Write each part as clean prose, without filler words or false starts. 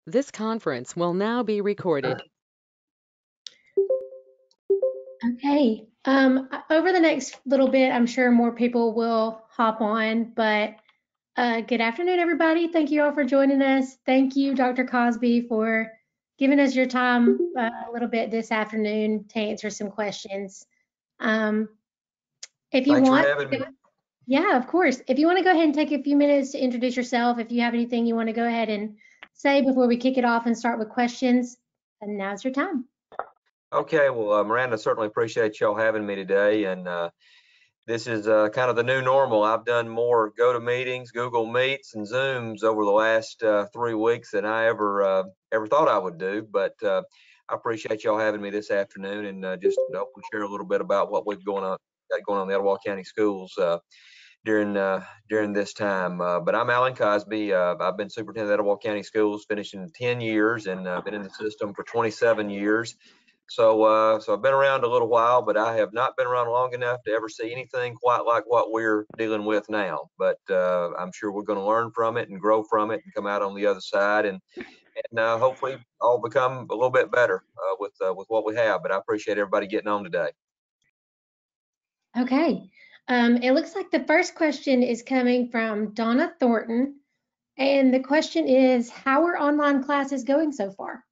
This conference will now be recorded. Okay. Over the next little bit, I'm sure more people will hop on, but good afternoon, everybody. Thank you all for joining us. Thank you, Dr. Cosby, for giving us your time a little bit this afternoon to answer some questions. Um, if you Thanks for want, having me. yeah, of course. If you want to go ahead and take a few minutes to introduce yourself, if you have anything you want to go ahead and say before we kick it off and start with questions, and now's your time. Okay, well, Miranda, certainly appreciate y'all having me today. And this is kind of the new normal. I've done more GoToMeetings, Google Meets, and Zooms over the last 3 weeks than I ever thought I would do. But I appreciate y'all having me this afternoon, and just hopefully share a little bit about what we've got going on in the Etowah County Schools during this time. But I'm Alan Cosby. I've been superintendent of Etowah County Schools, finishing 10 years, and been in the system for 27 years. So I've been around a little while, but I have not been around long enough to ever see anything quite like what we're dealing with now. But I'm sure we're going to learn from it and grow from it and come out on the other side, and hopefully all become a little bit better with what we have. But I appreciate everybody getting on today. Okay. It looks like the first question is coming from Donna Thornton. And the question is, how are online classes going so far?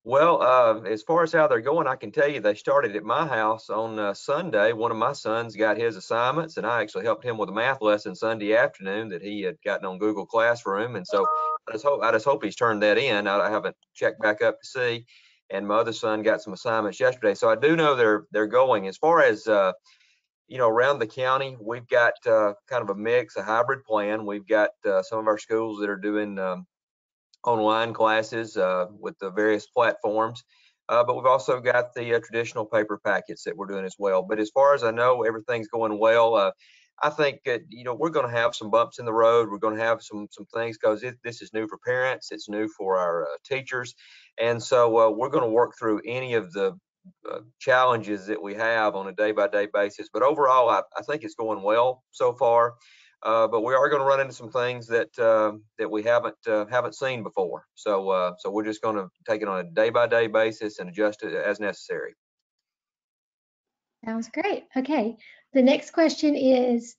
Well, as far as how they're going, I can tell you they started at my house on Sunday. One of my sons got his assignments, and I actually helped him with a math lesson Sunday afternoon that he had gotten on Google Classroom. And so I just hope he's turned that in. I haven't checked back up to see. And my other son got some assignments yesterday, so I do know they're going. As far as around the county, we've got kind of a mix, a hybrid plan. We've got some of our schools that are doing online classes with the various platforms. But we've also got the traditional paper packets that we're doing as well. But as far as I know, everything's going well. I think we're going to have some bumps in the road. We're going to have some things because this is new for parents. It's new for our teachers, and so we're going to work through any of the challenges that we have on a day-by-day basis. But overall, I think it's going well so far. But we are going to run into some things that we haven't seen before. So we're just going to take it on a day-by-day basis and adjust it as necessary. Sounds great. Okay. The next question is,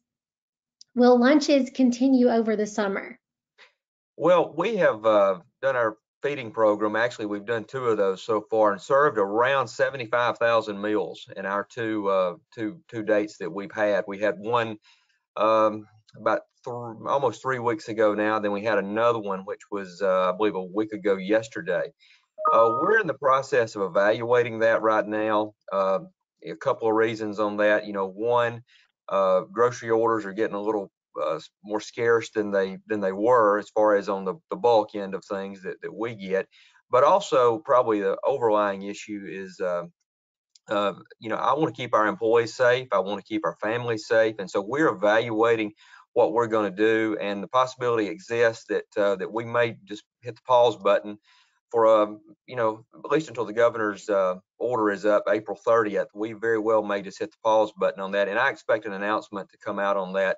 will lunches continue over the summer? Well, we have done our feeding program. Actually, we've done 2 of those so far and served around 75,000 meals in our two dates that we've had. We had one about almost 3 weeks ago now. Then we had another one, which was, I believe, a week ago yesterday. We're in the process of evaluating that right now. A couple of reasons on that. One, grocery orders are getting a little more scarce than they were as far as on the bulk end of things that we get. But also, probably the overlying issue is I want to keep our employees safe. I want to keep our families safe. And so we're evaluating what we're going to do. And the possibility exists that we may just hit the pause button for, at least until the governor's order is up April 30th. We very well may just hit the pause button on that. And I expect an announcement to come out on that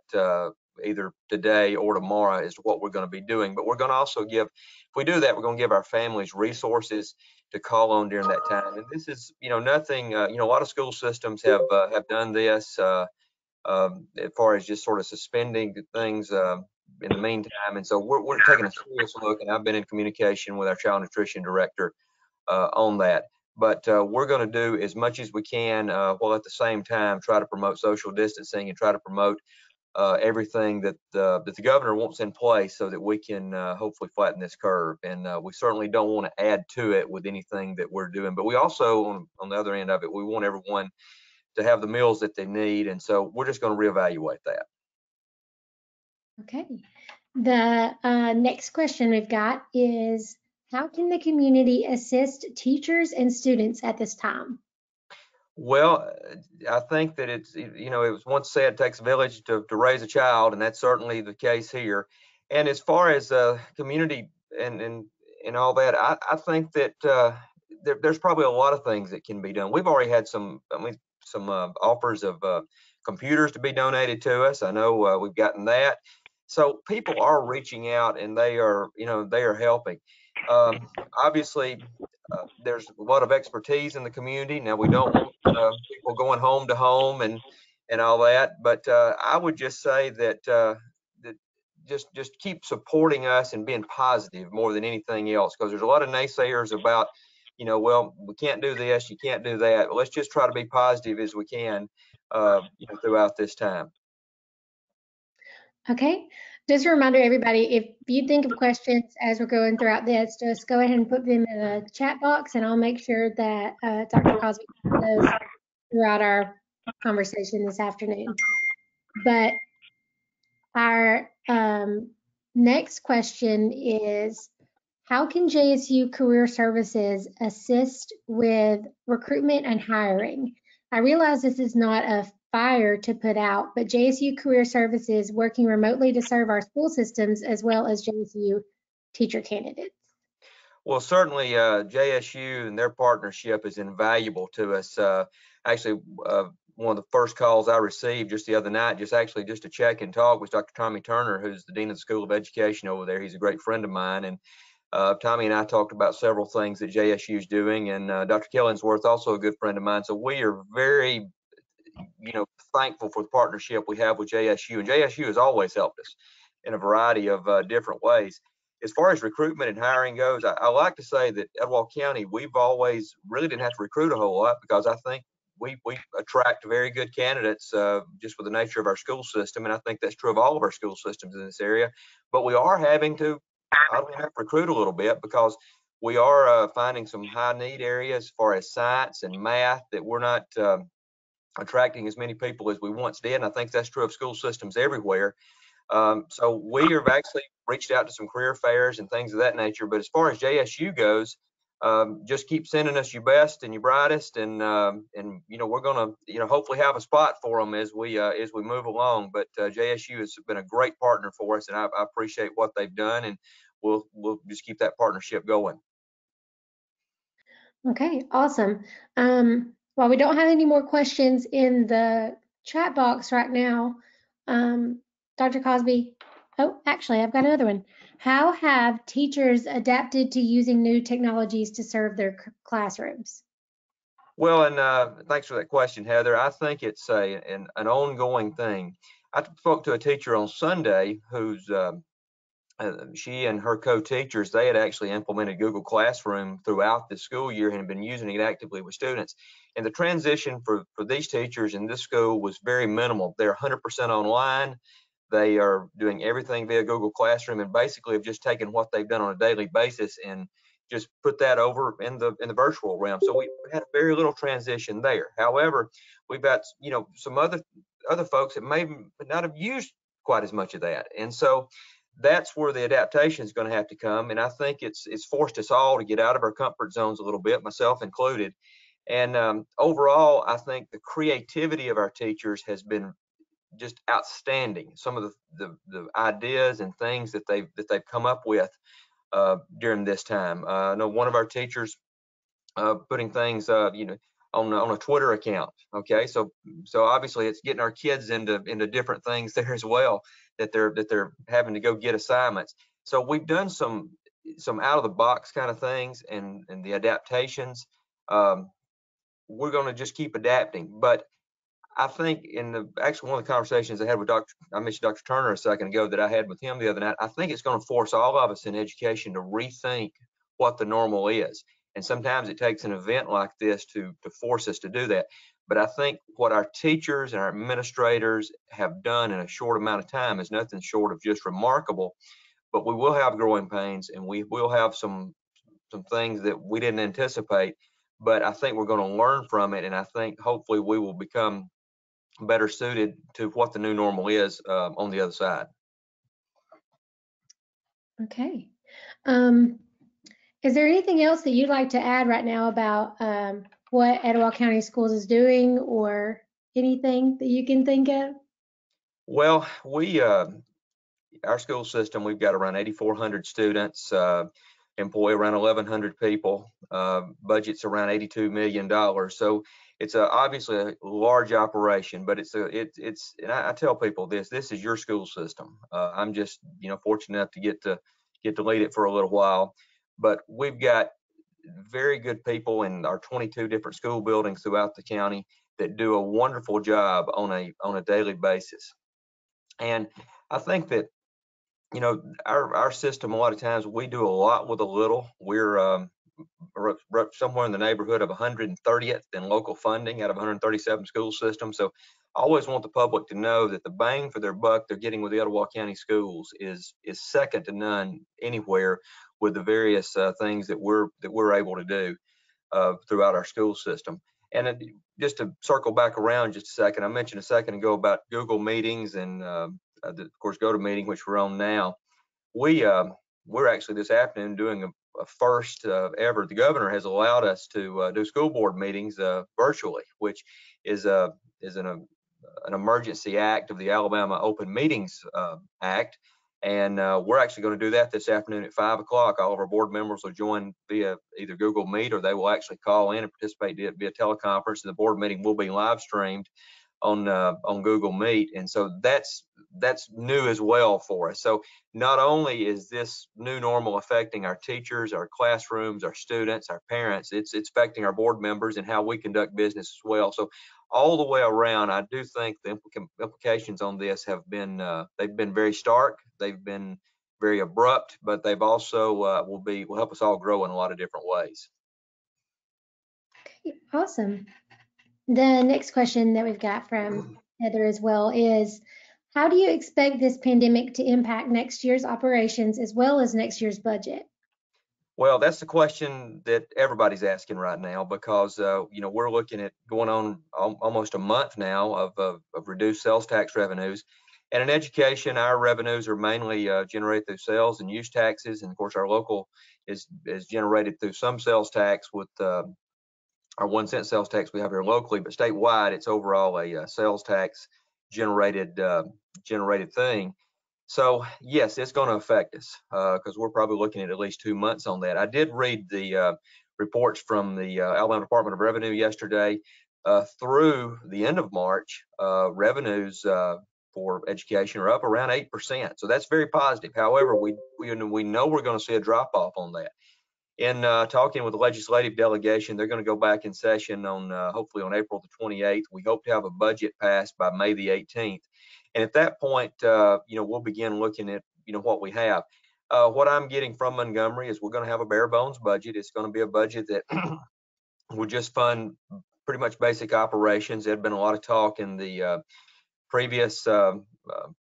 either today or tomorrow as to what we're going to be doing. But we're going to also if we do that, we're going to give our families resources to call on during that time. And this is, nothing, a lot of school systems have done this as far as just sort of suspending things in the meantime. And so we're taking a serious look, and I've been in communication with our child nutrition director on that. But we're going to do as much as we can while at the same time try to promote social distancing and try to promote everything that the governor wants in place so that we can hopefully flatten this curve. And we certainly don't want to add to it with anything that we're doing. But we also, on the other end of it, we want everyone to have the meals that they need. And so we're just going to reevaluate that. Okay. The next question we've got is, how can the community assist teachers and students at this time? Well, I think that it was once said, it takes a village to raise a child, and that's certainly the case here. And as far as community and all that, I think that there's probably a lot of things that can be done. We've already had some offers of computers to be donated to us. I know we've gotten that. So people are reaching out, and they are helping. Obviously, there's a lot of expertise in the community. Now, we don't want people going home to home and all that, but I would just say that just keep supporting us and being positive more than anything else, because there's a lot of naysayers about, well, we can't do this, you can't do that. But let's just try to be positive as we can, throughout this time. Okay, just a reminder, everybody, if you think of questions as we're going throughout this, just go ahead and put them in the chat box, and I'll make sure that Dr. Cosby has those throughout our conversation this afternoon. But our next question is, how can JSU Career Services assist with recruitment and hiring? I realize this is not a fire to put out, but JSU Career Services working remotely to serve our school systems as well as JSU teacher candidates. Well, certainly JSU and their partnership is invaluable to us. Actually, one of the first calls I received just the other night, just to check and talk, was Dr. Tommy Turner, who's the Dean of the School of Education over there. He's a great friend of mine. And Tommy and I talked about several things that JSU is doing. And Dr. Killingsworth, also a good friend of mine. So we are very, thankful for the partnership we have with JSU. And JSU has always helped us in a variety of different ways. As far as recruitment and hiring goes, I like to say that Etowah County, we've always really didn't have to recruit a whole lot, because I think we attract very good candidates just with the nature of our school system. And I think that's true of all of our school systems in this area. But we are having to, recruit a little bit, because we are finding some high need areas as far as science and math that we're not attracting as many people as we once did. And I think that's true of school systems everywhere. So we have actually reached out to some career fairs and things of that nature. But as far as JSU goes, just keep sending us your best and your brightest, and we're going to hopefully have a spot for them as we move along. But JSU has been a great partner for us, and I appreciate what they've done, and we'll just keep that partnership going. Okay, awesome. While we don't have any more questions in the chat box right now, Dr. Cosby, oh, actually, I've got another one. How have teachers adapted to using new technologies to serve their classrooms? Well, and thanks for that question, Heather. I think it's an ongoing thing. I spoke to a teacher on Sunday who's she and her co-teachers, they had actually implemented Google Classroom throughout the school year and had been using it actively with students. And the transition for these teachers in this school was very minimal. They're 100% online. They are doing everything via Google Classroom, and basically have just taken what they've done on a daily basis and just put that over in the virtual realm. So we had very little transition there. However, we've got some other folks that may not have used quite as much of that, and so that's where the adaptation is going to have to come. And I think it's forced us all to get out of our comfort zones a little bit, myself included. And overall, I think the creativity of our teachers has been just outstanding. Some of the ideas and things that they've come up with during this time. I know one of our teachers putting things on a Twitter account. Okay, so obviously it's getting our kids into different things there as well, that they're having to go get assignments. So we've done some out of the box kind of things, and the adaptations. We're going to just keep adapting. But I think one of the conversations I had with I mentioned Dr. Turner a second ago that I had with him the other night, I think it's going to force all of us in education to rethink what the normal is. And sometimes it takes an event like this to force us to do that. But I think what our teachers and our administrators have done in a short amount of time is nothing short of just remarkable. But we will have growing pains, and we will have some things that we didn't anticipate. But I think we're going to learn from it, and I think hopefully we will become better suited to what the new normal is on the other side. Okay. Is there anything else that you'd like to add right now about what Etowah County Schools is doing, or anything that you can think of? Well, our school system, we've got around 8,400 students, employ around 1,100 people, budget's around $82 million. So it's obviously a large operation, but and I tell people this is your school system. I'm just, fortunate enough to get to lead it for a little while. but we've got very good people in our 22 different school buildings throughout the county that do a wonderful job on a daily basis. And I think that, you know, our system, a lot of times we do a lot with a little. We're somewhere in the neighborhood of 130th in local funding out of 137 school systems. So I always want the public to know that the bang for their buck they're getting with the Etowah County schools is second to none anywhere with the various things that we're able to do throughout our school system. And just to circle back around just a second, I mentioned a second ago about Google Meetings and of course GoToMeeting, which we're on now. We're actually this afternoon doing a first ever. The governor has allowed us to do school board meetings virtually, which is an emergency act of the Alabama Open Meetings Act. And we're actually going to do that this afternoon at 5 o'clock. All of our board members will join via either Google Meet, or they will actually call in and participate via teleconference. And the board meeting will be live streamed on Google Meet. And so that's new as well for us. So not only is this new normal affecting our teachers, our classrooms, our students, our parents, it's affecting our board members and how we conduct business as well. So all the way around, I do think the implications on this have been they've been very stark, they've been very abrupt, but they've also will help us all grow in a lot of different ways. Okay, awesome. The next question that we've got from Heather as well is, how do you expect this pandemic to impact next year's operations as well as next year's budget? Well, that's the question that everybody's asking right now, because you know, we're looking at going on almost a month now of reduced sales tax revenues. And in education, our revenues are mainly generated through sales and use taxes, and of course, our local is generated through some sales tax with our 1 cent sales tax we have here locally. But statewide, it's overall a sales tax generated thing. So yes, it's going to affect us because we're probably looking at least 2 months on that. I did read the reports from the Alabama Department of Revenue yesterday. Through the end of March, revenues for education are up around 8%. So that's very positive. However, we know we're going to see a drop off on that. In talking with the legislative delegation, they're going to go back in session on hopefully on April the 28th. We hope to have a budget passed by May the 18th. And at that point, you know, we'll begin looking at, you know, what we have. What I'm getting from Montgomery is we're going to have a bare bones budget. It's going to be a budget that will just fund pretty much basic operations. There had been a lot of talk in the previous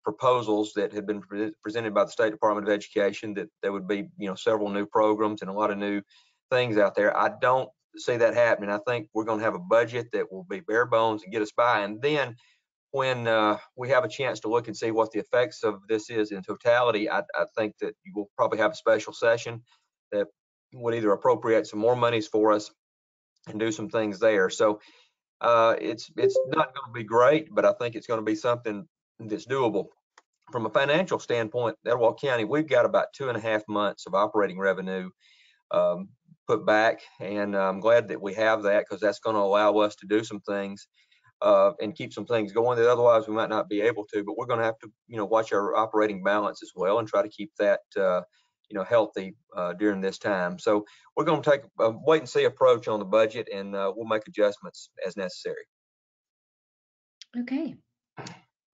proposals that had been presented by the State Department of Education that there would be, you know, several new programs and a lot of new things out there. I don't see that happening. I think we're going to have a budget that will be bare bones and get us by. And then when we have a chance to look and see what the effects of this is in totality, I think that you will probably have a special session that would either appropriate some more monies for us and do some things there. So it's not going to be great, but I think it's going to be something that's doable. From a financial standpoint, Etowah County, we've got about 2.5 months of operating revenue put back, and I'm glad that we have that, because that's going to allow us to do some things and keep some things going that otherwise we might not be able to. But we're going to have to, you know, watch our operating balance as well and try to keep that you know, healthy during this time. So we're going to take a wait and see approach on the budget, and we'll make adjustments as necessary. Okay.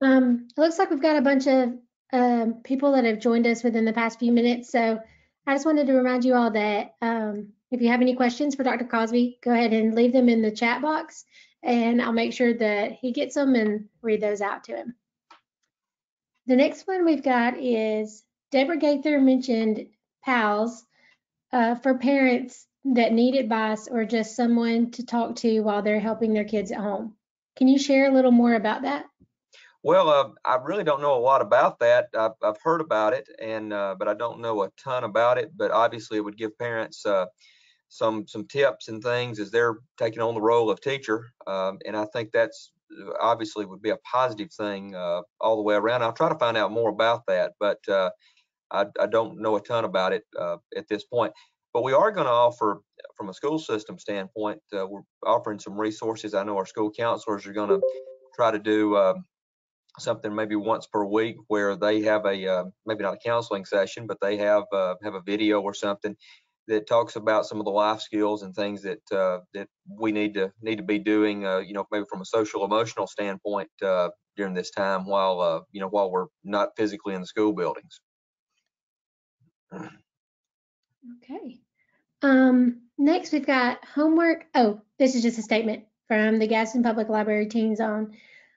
It looks like we've got a bunch of people that have joined us within the past few minutes. So I just wanted to remind you all that if you have any questions for Dr. Cosby, go ahead and leave them in the chat box, and I'll make sure that he gets them and read those out to him. The next one we've got is Debra Gate mentioned PALS for parents that need advice or just someone to talk to while they're helping their kids at home. Can you share a little more about that? Well, I really don't know a lot about that. I've heard about it, and but I don't know a ton about it. But obviously, it would give parents some tips and things as they're taking on the role of teacher, and I think that's obviously would be a positive thing all the way around. I'll try to find out more about that, but I don't know a ton about it at this point. But we are going to offer, from a school system standpoint, we're offering some resources. I know our school counselors are going to try to do something maybe once per week where they have a maybe not a counseling session, but they have a video or something that talks about some of the life skills and things that that we need to be doing, you know, maybe from a social emotional standpoint during this time while you know, while we're not physically in the school buildings. Okay. Next we've got homework. Oh, this is just a statement from the Gadsden Public Library Teen Zone.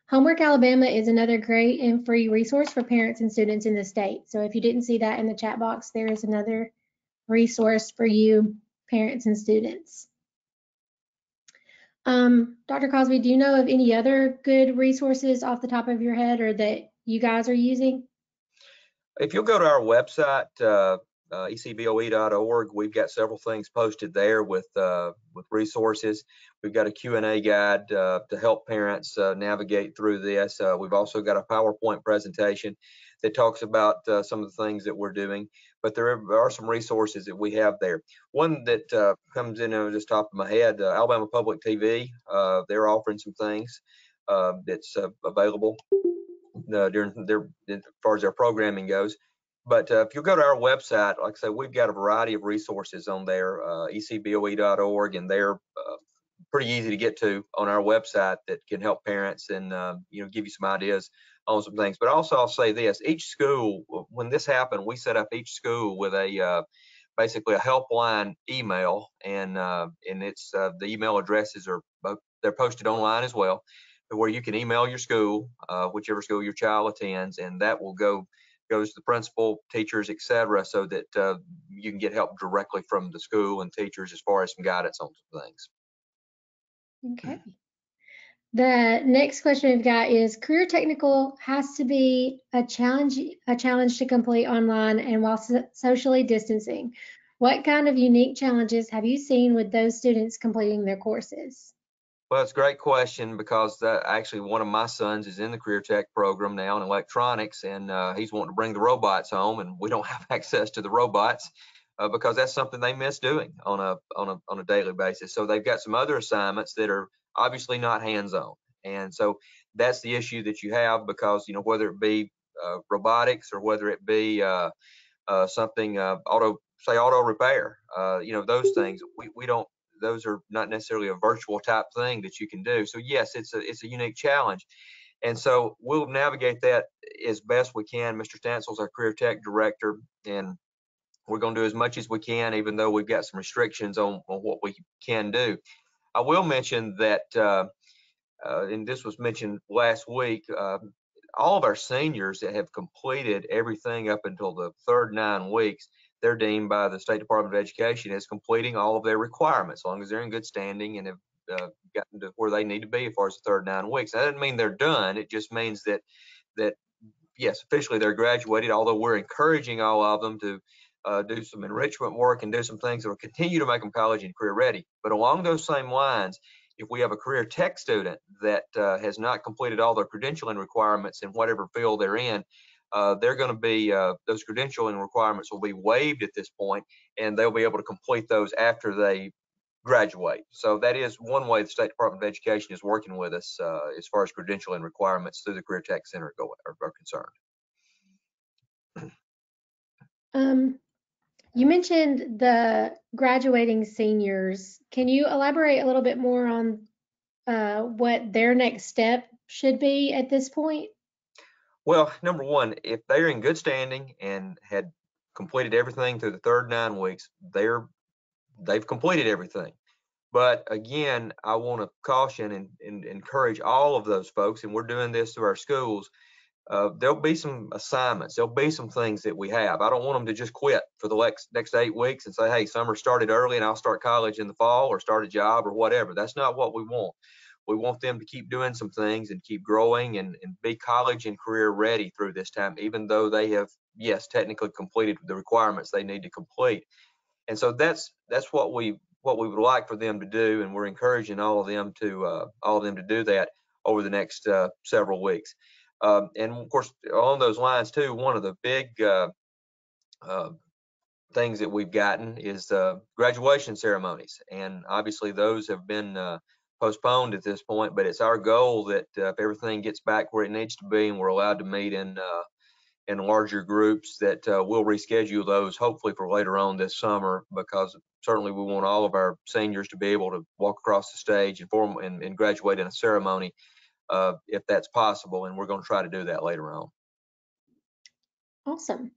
Homework Alabama is another great and free resource for parents and students in the state. So if you didn't see that in the chat box, there is another resource for you, parents and students. Dr. Cosby, do you know of any other good resources off the top of your head or that you guys are using? If you'll go to our website, ecboe.org, we've got several things posted there with resources. We've got a Q&A guide to help parents navigate through this. We've also got a PowerPoint presentation that talks about some of the things that we're doing, but there are some resources that we have there. One that comes in just top of my head, Alabama Public TV, they're offering some things that's available during their, as far as their programming goes. But if you go to our website, like I said, we've got a variety of resources on there, ecboe.org, and they're pretty easy to get to on our website that can help parents and you know, give you some ideas on some things. But also, I'll say this: each school, when this happened, we set up each school with a basically a helpline email, and it's the email addresses are they're posted online as well, where you can email your school, whichever school your child attends, and that will goes to the principal, teachers, etc., so that you can get help directly from the school and teachers as far as some guidance on some things. Okay. The next question we've got is career technical has to be a challenge to complete online and while socially distancing. What kind of unique challenges have you seen with those students completing their courses? Well, it's a great question, because actually one of my sons is in the career tech program now in electronics, and he's wanting to bring the robots home, and we don't have access to the robots because that's something they miss doing on a daily basis. So they've got some other assignments that are obviously not hands-on, and so that's the issue that you have, because, you know, whether it be robotics or whether it be something auto repair, you know, those things we don't, those are not necessarily a virtual type thing that you can do. So yes, it's a unique challenge, and so we'll navigate that as best we can. Mr. Stansel's our career tech director, and we're going to do as much as we can, even though we've got some restrictions on what we can do. I will mention that, and this was mentioned last week, all of our seniors that have completed everything up until the third 9 weeks, they're deemed by the State Department of Education as completing all of their requirements, as long as they're in good standing and have gotten to where they need to be as far as the third 9 weeks. That doesn't mean they're done. It just means that yes, officially they're graduated, although we're encouraging all of them to do some enrichment work and do some things that will continue to make them college and career ready. But along those same lines, if we have a career tech student that has not completed all their credentialing requirements in whatever field they're in, they're going to be, those credentialing requirements will be waived at this point, and they'll be able to complete those after they graduate. So that is one way the State Department of Education is working with us as far as credentialing requirements through the Career Tech Center are concerned. You mentioned the graduating seniors. Can you elaborate a little bit more on what their next step should be at this point? Well, number one, if they're in good standing and had completed everything through the third 9 weeks, they've completed everything. But again, I want to caution and encourage all of those folks, and we're doing this through our schools. There'll be some assignments. There'll be some things that we have. I don't want them to just quit for the next 8 weeks and say, hey, summer started early and I'll start college in the fall or start a job or whatever. That's not what we want. We want them to keep doing some things and keep growing and be college and career ready through this time, even though they have, yes, technically completed the requirements they need to complete. And so that's what we would like for them to do, and we're encouraging all of them to do that over the next several weeks. And of course, along those lines too, one of the big things that we've gotten is graduation ceremonies, and obviously those have been postponed at this point. But it's our goal that if everything gets back where it needs to be and we're allowed to meet in in larger groups that we'll reschedule those hopefully for later on this summer, because certainly we want all of our seniors to be able to walk across the stage and graduate in a ceremony if that's possible, and we're going to try to do that later on. Awesome.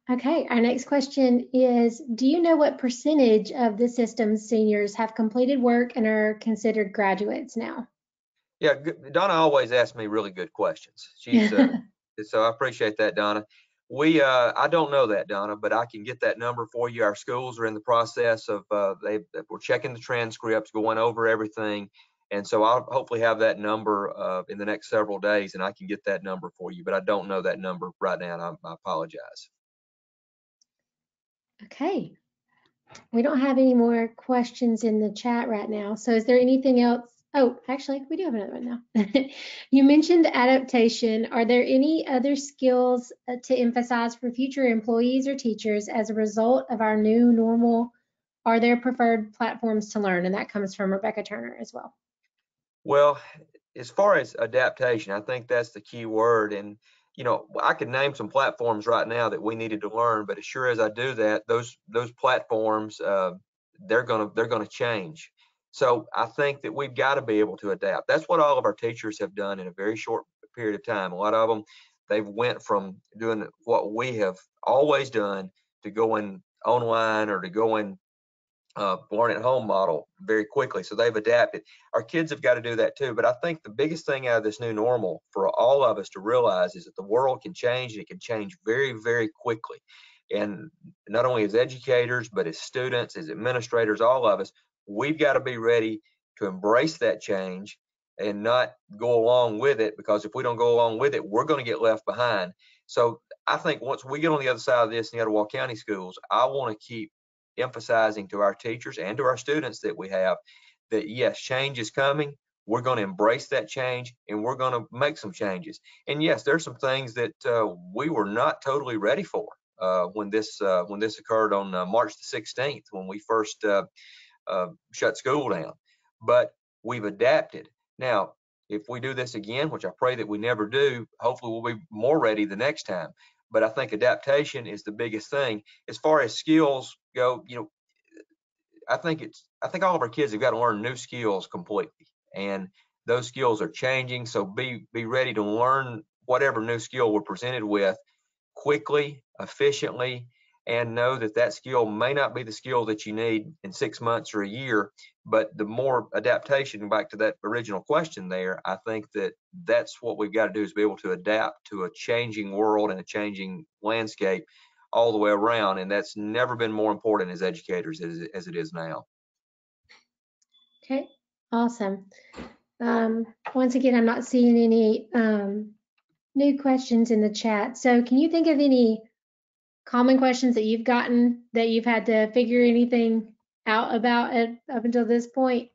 Okay, our next question is, do you know what percentage of the system's seniors have completed work and are considered graduates now? Yeah, Donna always asks me really good questions. She's so I appreciate that, Donna. I don't know that, Donna, but I can get that number for you. Our schools are in the process of we're checking the transcripts, going over everything, and so I'll hopefully have that number in the next several days, and I can get that number for you. But I don't know that number right now, and I apologize. Okay. We don't have any more questions in the chat right now. So is there anything else? Oh, actually, we do have another one now. You mentioned adaptation. Are there any other skills to emphasize for future employees or teachers as a result of our new normal? Are there preferred platforms to learn? And that comes from Rebecca Turner as well. Well, as far as adaptation, I think that's the key word. And, you know, I could name some platforms right now that we needed to learn, but as sure as I do that, those platforms, they're gonna change. So I think that we've got to be able to adapt. That's what all of our teachers have done in a very short period of time. A lot of them, they've went from doing what we have always done to going online or to going learn at home model very quickly. So they've adapted. Our kids have got to do that too. But I think the biggest thing out of this new normal for all of us to realize is that the world can change, and it can change very, very quickly. And not only as educators, but as students, as administrators, all of us, we've got to be ready to embrace that change and not go along with it, because if we don't go along with it, we're going to get left behind. So I think once we get on the other side of this in the Etowah County schools, I want to keep emphasizing to our teachers and to our students that we have that yes, change is coming. We're going to embrace that change, and we're going to make some changes. And yes, there's some things that we were not totally ready for when this occurred on March the 16th, when we first shut school down. But we've adapted. Now, if we do this again, which I pray that we never do, hopefully we'll be more ready the next time. But I think adaptation is the biggest thing. As far as skills go, you know, I think all of our kids have got to learn new skills completely, and those skills are changing. So be ready to learn whatever new skill we're presented with quickly, efficiently, and know that that skill may not be the skill that you need in 6 months or a year. But the more adaptation, back to that original question there, I think that's what we've got to do, is be able to adapt to a changing world and a changing landscape all the way around. And that's never been more important as educators as it is now. Okay, awesome. Once again, I'm not seeing any new questions in the chat. So can you think of any common questions that you've gotten that you've had to figure anything out about up until this point?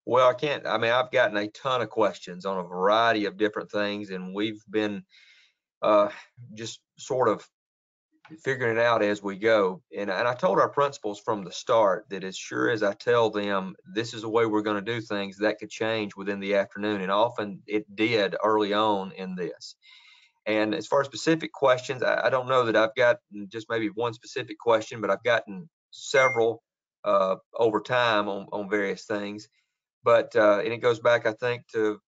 Well, I've gotten a ton of questions on a variety of different things, and we've been just sort of figuring it out as we go. And I told our principals from the start that as sure as I tell them this is the way we're going to do things, that could change within the afternoon. And often it did early on in this. And as far as specific questions, I don't know that I've got just maybe one specific question, but I've gotten several over time on various things. But and it goes back, I think, to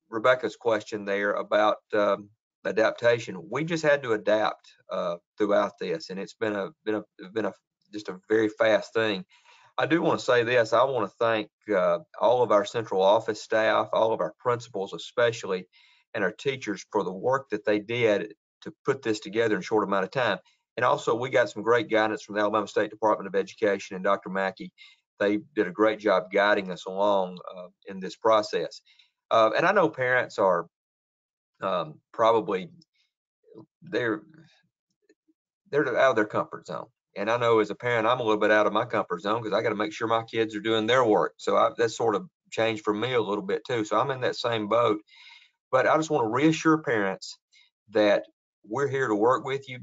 Rebecca's question there about adaptation. We just had to adapt throughout this, and it's been just a very fast thing. I do want to say this. I want to thank all of our central office staff, all of our principals especially, and our teachers for the work that they did to put this together in a short amount of time. And also, we got some great guidance from the Alabama State Department of Education and Dr. Mackey. They did a great job guiding us along in this process. And I know parents are probably they're out of their comfort zone. And I know as a parent, I'm a little bit out of my comfort zone because I got to make sure my kids are doing their work. So that's sort of changed for me a little bit too. So I'm in that same boat. But I just want to reassure parents that we're here to work with you.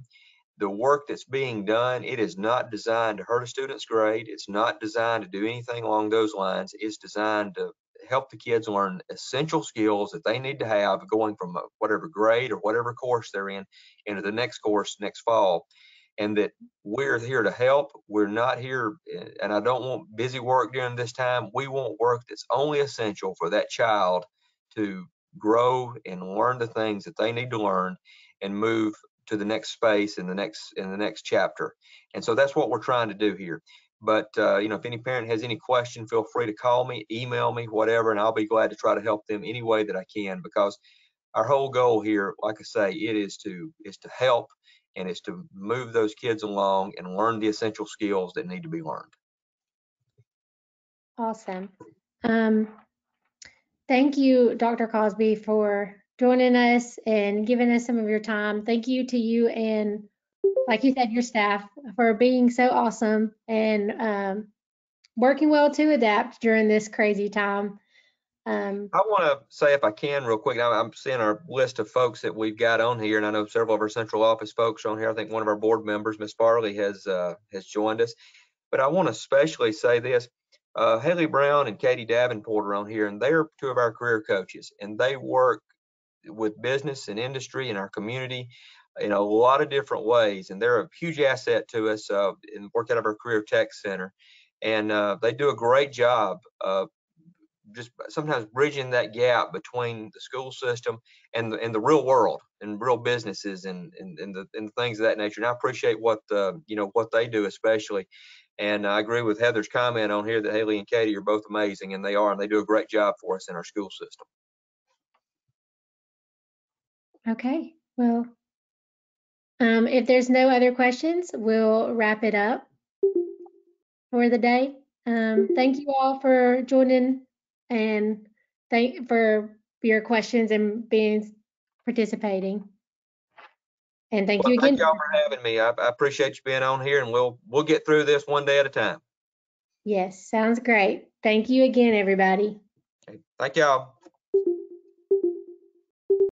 The work that's being done, it is not designed to hurt a student's grade. It's not designed to do anything along those lines. It's designed to help the kids learn essential skills that they need to have going from whatever grade or whatever course they're in into the next course next fall. And that we're here to help. We're not here, and I don't want busy work during this time. We want work that's only essential for that child to grow and learn the things that they need to learn and move to the next space in the next chapter. And so that's what we're trying to do here. But if any parent has any question, feel free to call me, email me, whatever, and I'll be glad to try to help them any way that I can, because our whole goal here, like I say, it is to help, and it's to move those kids along and learn the essential skills that need to be learned. Awesome. Thank you, Dr. Cosby, for joining us and giving us some of your time. Thank you to you and, like you said, your staff for being so awesome and working well to adapt during this crazy time. I want to say, if I can, real quick, I'm seeing our list of folks that we've got on here, and I know several of our central office folks are on here. I think one of our board members, Ms. Farley, has joined us. But I want to especially say this. Haley Brown and Katie Davenport are on here, and they're two of our career coaches, and they work with business and industry in our community in a lot of different ways, and they're a huge asset to us and work out of our Career Tech Center. And they do a great job just sometimes bridging that gap between the school system and the real world and real businesses and the things of that nature. And I appreciate what what they do especially. And I agree with Heather's comment on here that Haley and Katie are both amazing, and they do a great job for us in our school system. Okay, well, if there's no other questions, we'll wrap it up for the day. Thank you all for joining, and thank for your questions and participating. And thank you again. Thank y'all for having me. I appreciate you being on here, and we'll get through this one day at a time. Yes, sounds great. Thank you again, everybody. Okay. Thank y'all.